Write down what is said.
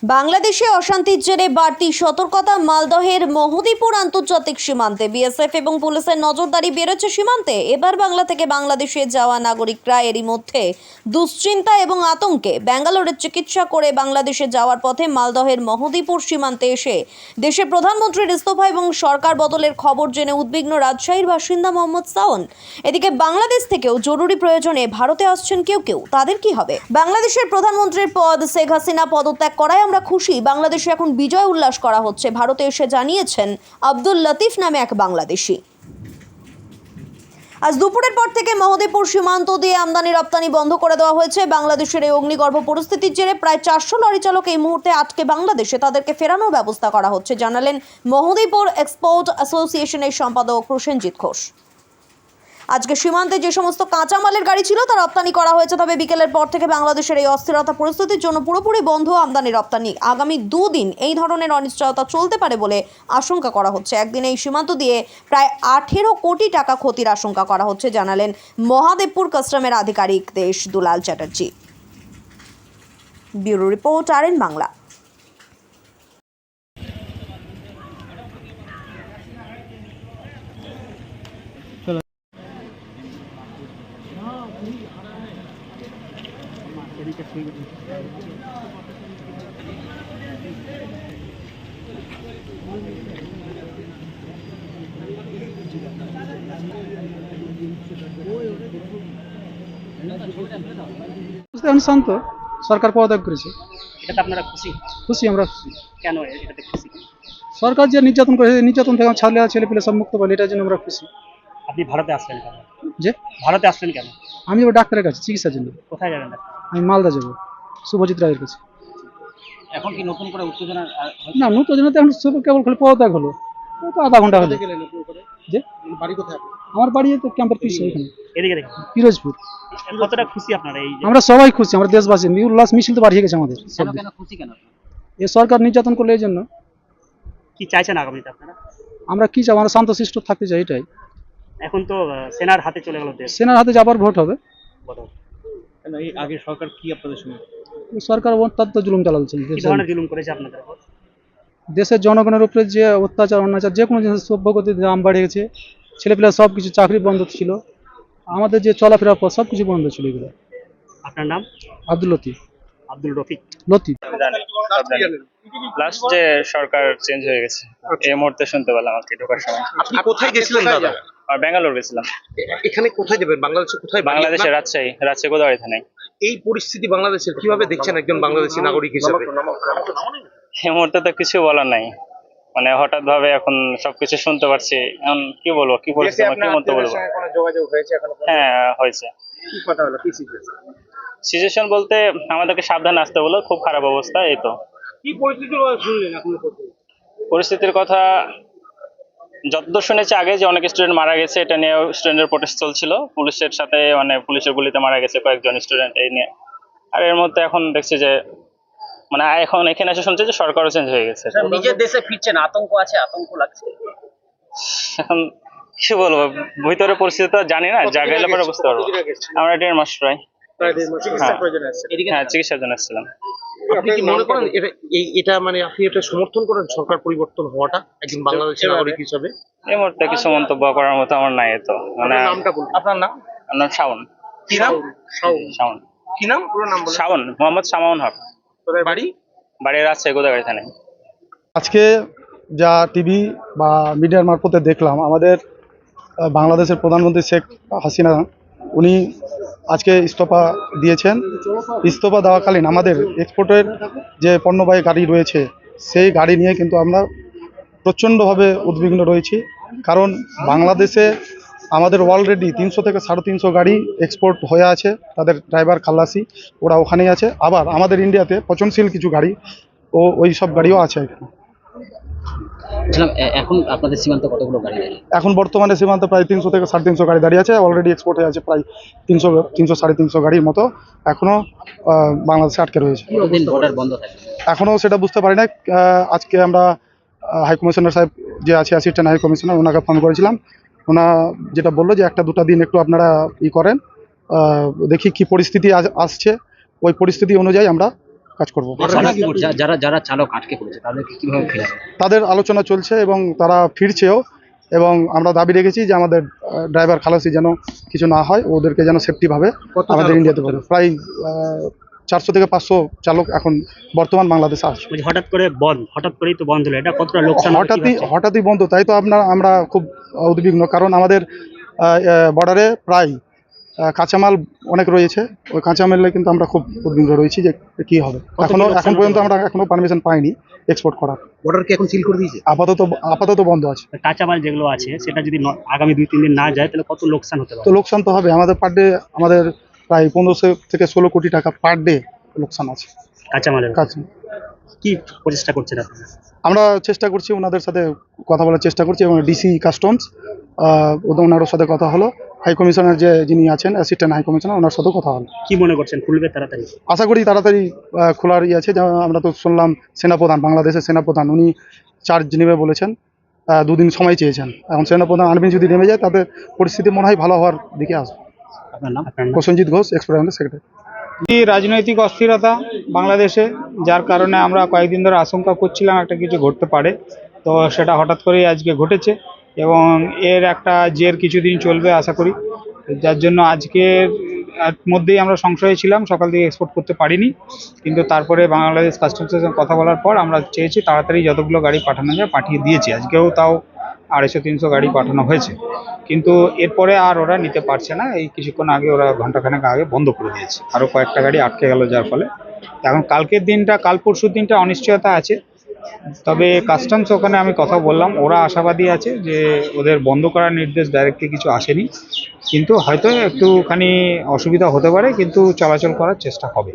বাংলাদেশে অশান্তির জেরে বাড়তি সতর্কতা মালদহের মহদীপুর আন্তর্জাতিক সীমান্তে বিএসএফ এবং পুলিশের নজরদারি বেড়েছে সীমান্তে। এবার বাংলা থেকে বাংলাদেশে যাওয়া নাগরিকরা এরই মধ্যে দুশ্চিন্তা এবং আতঙ্কে ব্যাঙ্গালোরে চিকিৎসা করে বাংলাদেশে যাওয়ার পথে মালদহের মহদীপুর সীমান্তে এসে দেশের প্রধানমন্ত্রীর ইস্তফা এবং সরকার বদলের খবর জেনে উদ্বিগ্ন রাজশাহীর বাসিন্দা মোহাম্মদ শাওন। এদিকে বাংলাদেশ থেকেও জরুরি প্রয়োজনে ভারতে আসছেন কেউ কেউ, তাদের কি হবে? বাংলাদেশের প্রধানমন্ত্রীর পদ শেখ হাসিনা পদত্যাগ করায় আমরা খুশি, বাংলাদেশে এখন বিজয় উল্লাস করা হচ্ছে, ভারতে এসে জানিয়েছেন আব্দুল লতিফ নামে এক বাংলাদেশি। আজ দুপুরের পর থেকে মহদীপুর সীমান্ত দিয়ে আমদানি রপ্তানি বন্ধ করে দেওয়া হয়েছে। বাংলাদেশের এই অগ্নিগর্ভ পরিস্থিতির জেরে প্রায় 400 লরি চালক এই মুহূর্তে আটকে বাংলাদেশে, তাদেরকে ফেরানোর ব্যবস্থা করা হচ্ছে, জানালেন মহদীপুর এক্সপোর্ট অ্যাসোসিয়েশনের সম্পাদক প্রসেনজিৎ ঘোষ। আজকে সীমান্তে যে সমস্ত কাঁচামালের গাড়ি ছিল তা রপ্তানি করা হয়েছে, তবে বিকেলের পর থেকে বাংলাদেশের এই অস্থিরতা পরিস্থিতির জন্য পুরোপুরি বন্ধ আমদানি রপ্তানি। আগামী দুদিন এই ধরনের অনিশ্চয়তা চলতে পারে বলে আশঙ্কা করা হচ্ছে। একদিন এই সীমান্ত দিয়ে প্রায় 18 কোটি টাকা ক্ষতির আশঙ্কা করা হচ্ছে, জানালেন মহাদেবপুর কাস্টমের আধিকারিক দেশ Dulal Chatterjee. Bureau report RN Bangla. আমি শান্ত, সরকার পদত্যাগ করেছে। এটাতে আপনারা খুশি? খুশি, আমরা খুশি। কেন এটাতে খুশি? সরকার যে নির্যাতন করেছে, নির্যাতন থেকে ছেলে পেলে সব মুক্ত পাইলে, এটার জন্য আমরা খুশি। আপনি ভারতে আসলেন কেন? যে ভারতে আসলেন কেন? আমি যাবো ডাক্তারের কাছে চিকিৎসার জন্য। কোথায় যাবেন? আমি মালদা যাবো, শুভজিৎ রায়ের কাছে। এখন কি নতুন করে উত্তেজনা? না, নতুন জন্য এখন কেবল খালি পদত্যাগ হলো, তো আধা ঘন্টা হলো। যে বাড়ি কোথায়? আমার বাড়ি তো ক্যাম্পের পিছিয়ে, এখানে এদিকে দেখুন। পিরোজপুর। কতটা খুশি আপনারা এই যে? আমরা সবাই খুশি, আমরা দেশবাসী। উল্লাস মিছিল তো বাড়িয়ে গেছে আমাদের। কেন খুশি কেন? এ সরকার নির্যাতন করলে এই জন্য। কি চাইছেন আগামীতে আপনারা? আমরা কি চাই? আমরা শান্তশিষ্ট থাকতে চাই, এটাই। এখন তো সেনার হাতে চলে গেল দেশ। সেনার হাতে যাবার ভোট হবে। কেন এই আগে সরকার কি আপনাদের সঙ্গে সরকার অত্যন্ত জুলুম চালাচ্ছে। কি ধরনের জুলুম করেছে আপনাদের উপর? দেশের জনগণের উপরে যে অত্যাচার অত্যাচার, যে কোনো জিনিসের সভ্যগতির দাম বেড়ে গেছে। ছেলেপেলে সব কিছু চাকরি বন্ধ ছিল, আমাদের যে চলাফেরার পর সব কিছু বন্ধ ছিল। এগুলো। আপনার নাম? আব্দুল লতিফ। আব্দুল রফিক। লতিফ। লাস্ট যে সরকার চেঞ্জ হয়ে গেছে এই মুহূর্তে শুনতে পেলাম আর কি ঢোকার সময়। আপনি কোথায় গেছিলেন দাদা? আর ব্যাঙ্গালোর গেছিলাম। এখানে কোথায় যাবেন? বাংলাদেশে কোথায়? বাংলাদেশে রাজশাহী গোদাগাড়ি থানায়। এই পরিস্থিতি বাংলাদেশের কিভাবে দেখছেন একজন বাংলাদেশী নাগরিক হিসেবে? এই মুহূর্তে তো কিছু বলার নাই, মানে হঠাৎ ভাবে এখন সবকিছু শুনতে পারছি। এখন কি বলবো, কি পরিস্থিতি, কি মন্তব্য বলবো? যোগাযোগ হয়েছে এখন? হ্যাঁ হয়েছে। কি কথা হলো? কি সিচুয়েশন? সিচুয়েশন বলতে আমাদেরকে সাবধানে আসতে বলো, খুব খারাপ অবস্থা। এই তো কি পরিস্থিতি শুনলেন এখন? পরিস্থিতির কথা যতদূর শুনেছি আগে যে অনেক স্টুডেন্ট মারা গেছে, এটা নিয়ে স্টুডেন্টের প্রোটেস্ট চলছিল। পুলিশের সাথে মানে পুলিশের গুলিতে মারা গেছে কয়েকজন স্টুডেন্ট, এই নিয়ে। আর এর মধ্যে এখন দেখছি যে মানে এখন এখানে এসে শুনছে যে সরকারও চেঞ্জ হয়ে গেছে। নিজের দেশে ফিরছেন, আতঙ্ক আছে, আতঙ্ক লাগছে। এখন কি বলবো, ভিতরে পরিস্থিতি তো জানি না, যা গেলে পরে বুঝতে পারবো। আমরা 1.5 মাস প্রায়। হ্যাঁ, চিকিৎসার জন্য এসেছিলাম। আপনি কি মনে করেন এটা মানে আপনি এটা সমর্থন করেন সরকার পরিবর্তন হওয়াটা একজন বাংলাদেশী নাগরিক হিসেবে? এই মুহূর্তে কিছু মন্তব্য করার মতো আমার নাই। তো মানে নামটা বলুন। আপনার নাম? আমার নাম শাওন। কি নাম? শাওন। কি নাম? পুরো নাম বলুন। শাওন, মোহাম্মদ শাওন হক। বাড়ি? বাড়ি রাজশাহী গোদাগাড়ি থানায়। আজকে যা টিভি বা মিডিয়ার মারফতে দেখলাম, আমাদের বাংলাদেশের প্রধানমন্ত্রী শেখ হাসিনা উনি আজকে ইস্তফা দিয়েছেন। ইস্তফা দেওয়াকালীন আমাদের এক্সপোর্টের যে পণ্যবাহী গাড়ি রয়েছে, সেই গাড়ি নিয়ে কিন্তু আমরা প্রচণ্ডভাবে উদ্বিগ্ন রয়েছি। কারণ বাংলাদেশে আমাদের অলরেডি 300 থেকে 350 গাড়ি এক্সপোর্ট হয়ে আছে, তাদের ড্রাইভার খালাসি ওরা ওখানেই আছে। আবার আমাদের ইন্ডিয়াতে পচনশীল কিছু গাড়ি ওই সব গাড়িও আছে এখানে। এখন আপনাদের সীমান্ত কতগুলো গাড়ি? এখন বর্তমানে সীমান্তে প্রায় 300 থেকে 350 গাড়ি দাঁড়িয়ে আছে। অলরেডি এক্সপোর্ট হয়ে আছে প্রায় 300-350 গাড়ির মতো এখনও বাংলাদেশে আটকে রয়েছে। বর্ডার বন্ধ থাকে এখনও সেটা বুঝতে পারি না। আজকে আমরা হাই কমিশনার সাহেব যে আছে, অ্যাসিস্ট্যান্ট হাই কমিশনার, ওনাকে ফোন করেছিলাম। ওনা যেটা বললো যে 1-2 দিন একটু আপনারা করেন, দেখি কি পরিস্থিতি আসছে, ওই পরিস্থিতি অনুযায়ী আমরা কাজ করব। যারা যারা চালক আটকে পড়েছে তাদেরকে কিভাবে ফেরাবে? তাদের আলোচনা চলছে এবং তারা ফিরছেও, এবং আমরা দাবি রেখেছি যে আমাদের ড্রাইভার খালাসি যেন কিছু না হয়, ওদেরকে যেন সেফটিভাবে আমাদের ইন্ডিয়াতে পারে। প্রায় 400 থেকে 500 চালক এখন বর্তমান বাংলাদেশে আছে। হঠাৎ করেই তো বন্ধ হলো, এটা কতটা লোকসান? হঠাৎই বন্ধ, তাই তো আমরা খুব উদ্বিগ্ন, কারণ আমাদের বর্ডারে প্রায় কাঁচামাল অনেক রয়েছে। ওই কাঁচামালে কিন্তু আমরা খুব উদ্বিগ্ন রয়েছি যে কি হবে। এখন পর্যন্ত আমরা এখনো পারমিশন পাইনি এক্সপোর্ট করার। বর্ডার কি এখন সিল করে দিয়েছে? আপাতত বন্ধ আছে। কাঁচামাল যেগুলো আছে সেটা যদি আগামী 2-3 দিন না যায় তাহলে কত লোকসান হতে পারে? তো লোকসান তো হবে, আমাদের পার ডে আমাদের প্রায় 1500 থেকে 16 কোটি টাকা পার ডে লোকসান আছে কাঁচামালের কাজ। কি প্রচেষ্টা করছেন আপনারা? আমরা চেষ্টা করছি, ওনাদের সাথে কথা বলার চেষ্টা করছি, এবং ডিসি কাস্টমস ওনার সাথে কথা হলো, হাই কমিশনার যিনি আছেন অ্যাসিস্ট্যান্ট হাই কমিশনার, ওনার সাথেও কথা হলো। কি মনে করছেন খুলবে তাড়াতাড়ি? আশা করি তাড়াতাড়ি খোলার আছে। যেমন আমরা তো শুনলাম সেনাপ্রধান, বাংলাদেশের সেনাপ্রধান, উনি চার্জ নেবে বলেছেন, 2 দিন সময় চেয়েছেন। এখন সেনাপ্রধান আর্মি যদি নেমে যায় তাদের পরিস্থিতি মনে হয় ভালো হওয়ার দিকে আসবে। আপনার নাম? Prosenjit Ghosh, export secretary. রাজনৈতিক অস্থিরতা বাংলাদেশে, যার কারণে আমরা কয়েকদিন ধরে আশঙ্কা করছিলাম একটা কিছু ঘটতে পারে, তো সেটা হঠাৎ করেই আজকে ঘটেছে, এবং এর একটা জের কিছুদিন চলবে আশা করি। যার জন্য আজকের মধ্যেই আমরা সংশয়ে ছিলাম, সকাল থেকে এক্সপোর্ট করতে পারিনি, কিন্তু তারপরে বাংলাদেশ কাস্টমসের সঙ্গে কথা বলার পর আমরা চেয়েছি তাড়াতাড়ি যতগুলো গাড়ি পাঠানো যায় পাঠিয়ে দিয়েছি। আজকেও তাও 250-300 গাড়ি পাঠানো হয়েছে, কিন্তু এরপরে আর ওরা নিতে পারছে না। এই কিছুক্ষণ আগে ওরা ঘন্টাখানেক আগে বন্ধ করে দিয়েছে, আরও কয়েকটা গাড়ি আটকে গেল, যার ফলে এখন কাল পরশুর দিনটা অনিশ্চয়তা আছে। তবে কাস্টমস ওখানে আমি কথা বললাম, ওরা আশাবাদী আছে যে ওদের বন্ধ করার নির্দেশ ডাইরেক্টলি কিছু আসেনি, কিন্তু হয়তো একটুখানি অসুবিধা হতে পারে, কিন্তু চলাচল করার চেষ্টা হবে।